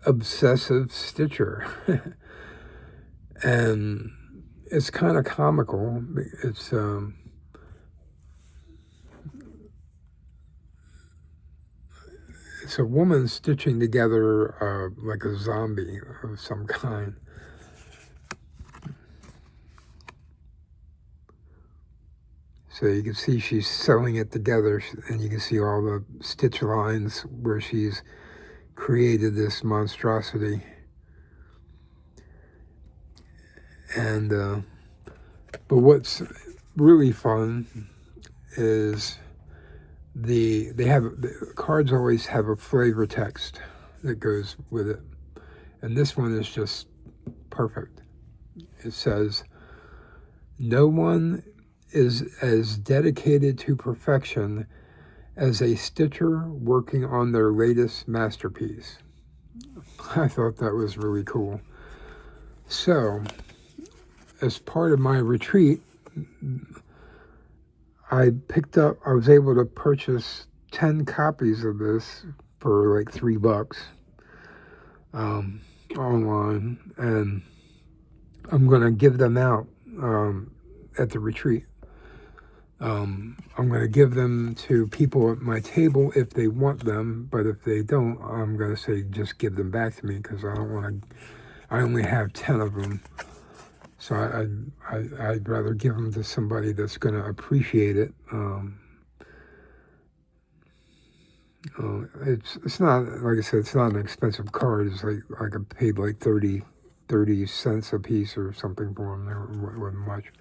Obsessive Stitcher. And it's kind of comical. It's a woman stitching together like a zombie of some kind. So you can see she's sewing it together, and you can see all the stitch lines where she's created this monstrosity. And but what's really fun is the cards always have a flavor text that goes with it, and this one is just perfect. It says, "No one is as dedicated to perfection as a stitcher working on their latest masterpiece." I thought that was really cool. So, as part of my retreat, I was able to purchase 10 copies of this for like $3 online, and I'm going to give them out at the retreat. I'm going to give them to people at my table if they want them, but if they don't, I'm going to say just give them back to me, because I only have 10 of them. So I'd rather give them to somebody that's going to appreciate it. It's not, like I said, it's not an expensive card. It's like I paid like 30 cents a piece or something for them. It wasn't much.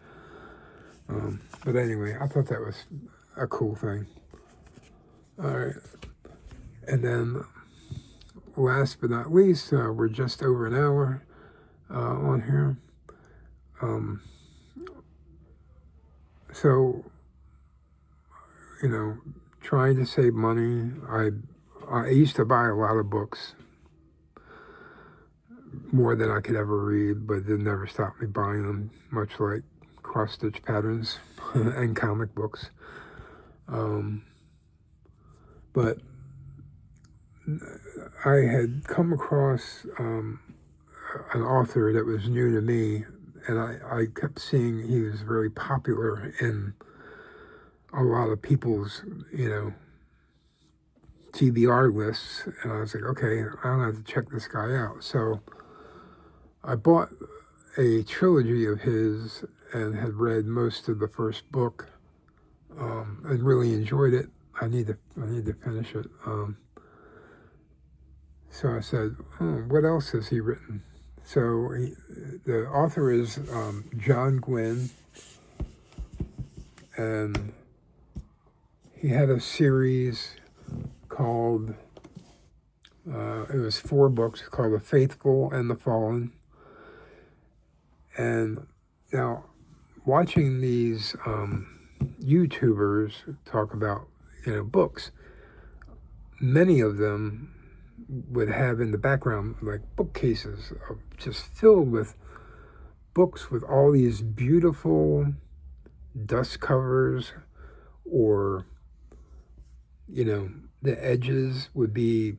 But anyway, I thought that was a cool thing. All right. And then last but not least, we're just over an hour on here. So, trying to save money. I used to buy a lot of books, more than I could ever read, but it never stopped me buying them, much like cross-stitch patterns and comic books. But I had come across an author that was new to me, and I kept seeing he was very popular in a lot of people's, TBR lists, and I was like, okay, I'm gonna have to check this guy out. So I bought a trilogy of his and had read most of the first book, and really enjoyed it. I need to finish it. So I said, what else has he written? So the author is John Gwynne, and he had a series called, it was 4 books called The Faithful and the Fallen. And now, watching these YouTubers talk about, books, many of them would have in the background like bookcases just filled with books with all these beautiful dust covers, or the edges would be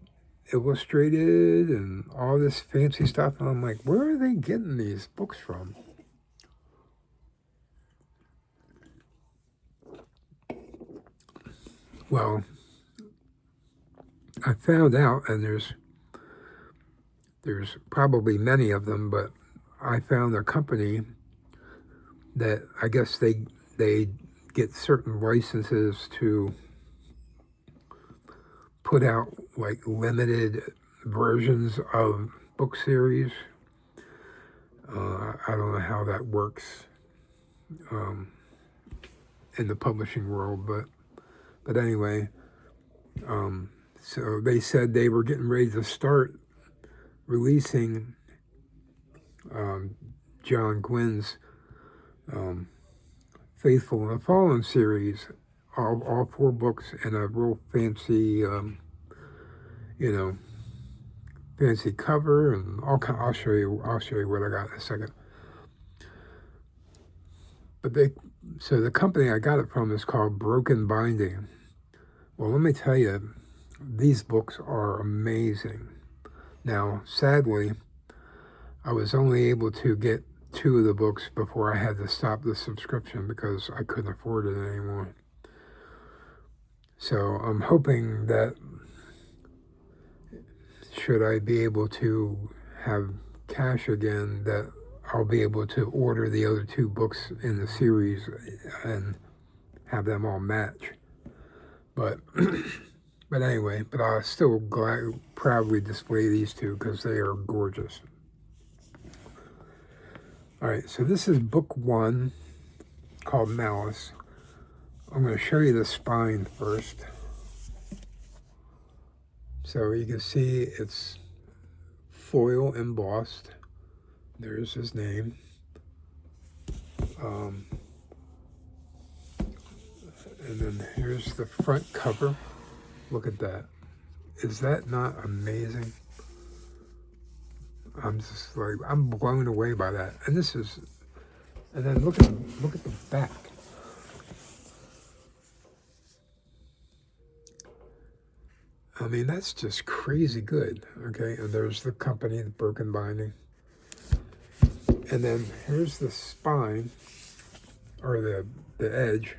illustrated and all this fancy stuff, and I'm like, where are they getting these books from? Well, I found out, and there's probably many of them, but I found a company that I guess they get certain licenses to put out like limited versions of book series. I don't know how that works in the publishing world, but anyway, so they said they were getting ready to start releasing John Gwynne's Faithful and the Fallen series, all 4 books in a real fancy, fancy cover and all kind. I'll show you what I got in a second. But so the company I got it from is called Broken Binding. Well, let me tell you, these books are amazing. Now, sadly, I was only able to get 2 of the books before I had to stop the subscription because I couldn't afford it anymore. So I'm hoping that should I be able to have cash again, that I'll be able to order the other 2 books in the series and have them all match. But anyway, but I'll still proudly display these 2 because they are gorgeous. All right, so this is book 1 called Malice. I'm going to show you the spine first. So you can see it's foil embossed. There's his name. And then here's the front cover. Look at that. Is that not amazing? I'm just like, I'm blown away by that. And then look at the back. I mean, that's just crazy good. Okay, and there's the company, the Broken Binding. And then here's the spine, or the edge.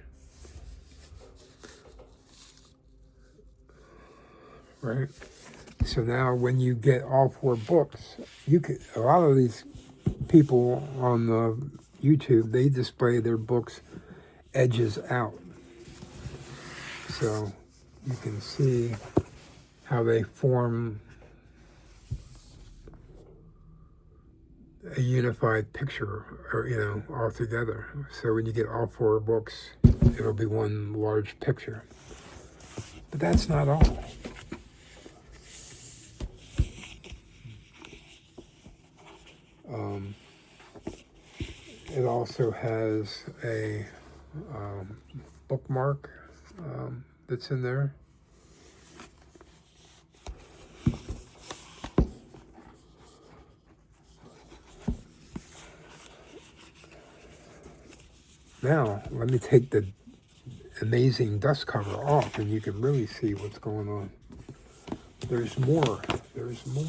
Right? So now when you get all 4 books, a lot of these people on the YouTube, they display their books edges out. So you can see how they form a unified picture, or all together. So when you get all 4 books, it'll be one large picture. But that's not all. It also has a bookmark that's in there. Now, let me take the amazing dust cover off and you can really see what's going on. There's more. There's more.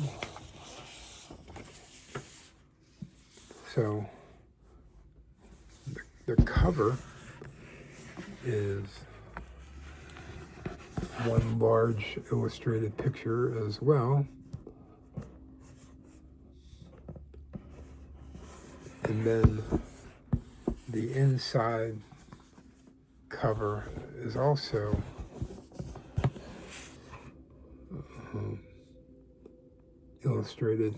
So, the cover is one large illustrated picture as well. And then the inside cover is also illustrated.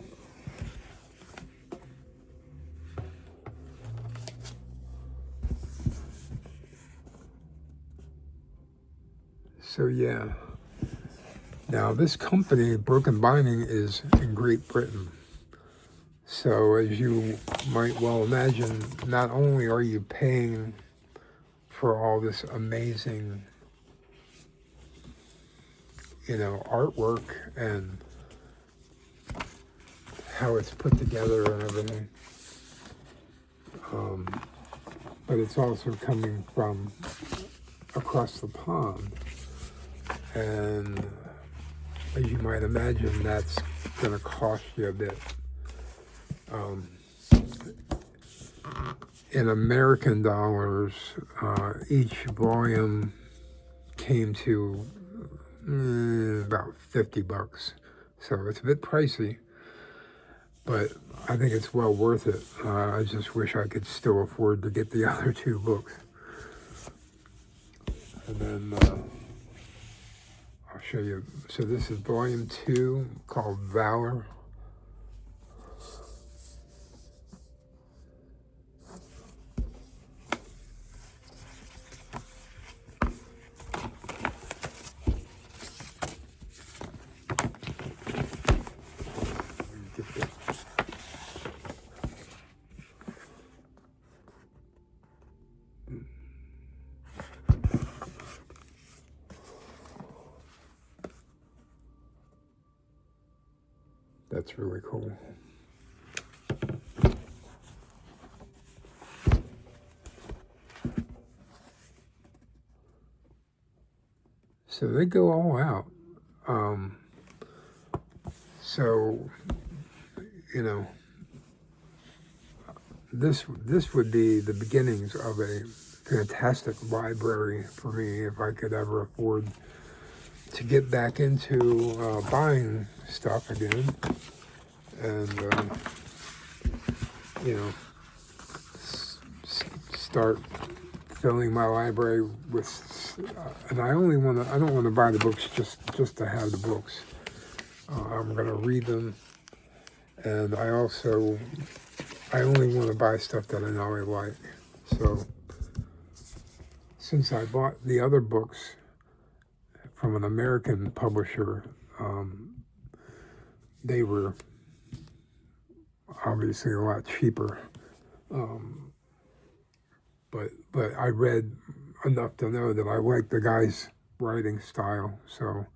So yeah. Now this company, Broken Binding, is in Great Britain. So as you might well imagine, not only are you paying for all this amazing, artwork and how it's put together and everything, but it's also coming from across the pond. And as you might imagine, that's going to cost you a bit. In American dollars, each volume came to about $50. So it's a bit pricey, but I think it's well worth it. I just wish I could still afford to get the other two books. And then I'll show you. So this is volume 2 called Valor. That's really cool. So they go all out. So, this would be the beginnings of a fantastic library for me if I could ever afford to get back into buying stuff again, and start filling my library with. And I don't want to buy the books just to have the books. I'm going to read them, and I only want to buy stuff that I know I like. So since I bought the other books from an American publisher, they were obviously a lot cheaper. But I read enough to know that I liked the guy's writing style, so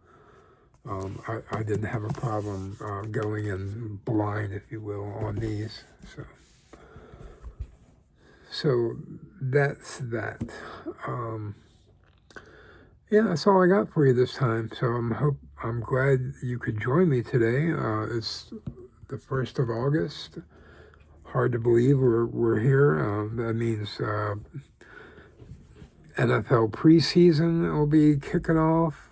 I didn't have a problem going in blind, if you will, on these. So that's that. Yeah, that's all I got for you this time. So I'm glad you could join me today. It's the 1st of August. Hard to believe we're here. That means NFL preseason will be kicking off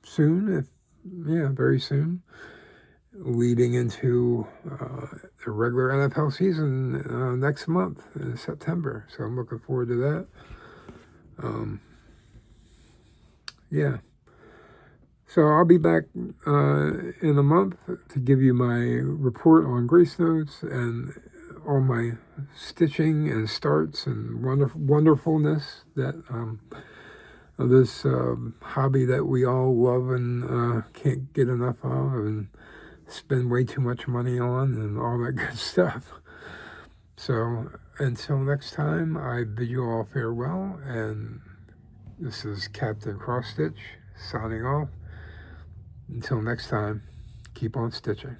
soon. Very soon. Leading into the regular NFL season next month in September. So I'm looking forward to that. So I'll be back in a month to give you my report on Grace Notes and all my stitching and starts and wonderfulness that of this hobby that we all love and can't get enough of and spend way too much money on and all that good stuff. So until next time, I bid you all farewell, and this is Captain Cross Stitch signing off. Until next time, keep on stitching.